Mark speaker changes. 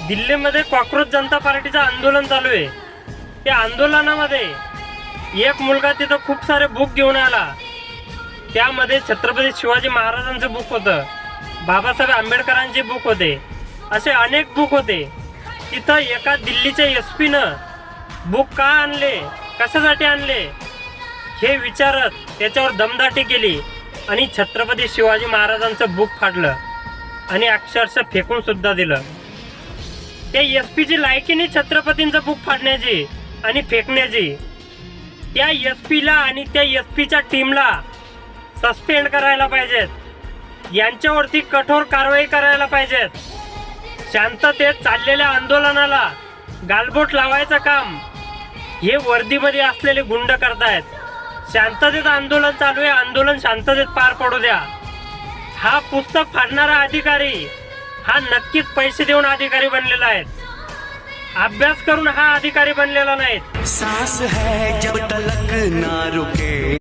Speaker 1: दिल्लीमध्ये कॉक्रोच जनता पार्टीचं आंदोलन चालू आहे। त्या आंदोलनामध्ये एक मुलगा तिथं खूप सारे बुक घेऊन आला। त्यामध्ये छत्रपती शिवाजी महाराजांचं बुक होतं, बाबासाहेब आंबेडकरांचे बुक होते, असे अनेक बुक होते। तिथं एका दिल्लीच्या एसपीनं बुक का आणले, कशासाठी आणले हे विचारत त्याच्यावर दमदाटी केली आणि छत्रपती शिवाजी महाराजांचं बुक फाडलं आणि अक्षरशः फेकून सुद्धा दिलं। त्या एसपीची लायकी नाही छत्रपतींचं बुक फाडण्याची आणि फेकण्याची। त्या एसपीला आणि त्या एसपीच्या टीमला सस्पेंड करायला पाहिजेत, यांच्यावरती कठोर कारवाई करायला पाहिजेत। शांततेत चाललेल्या आंदोलनाला गालबोट लावायचं काम हे वर्दीमध्ये असलेले गुंड करतायत। शांततेत आंदोलन चालू आहे, आंदोलन शांततेत पार पडू द्या। हा पुस्तक फाडणारा अधिकारी हा नक्कीच पैसे देऊन अधिकारी बनलेला आहे, अभ्यास करून हा अधिकारी बनलेला नाही।
Speaker 2: सांस है जब तलक ना रुके।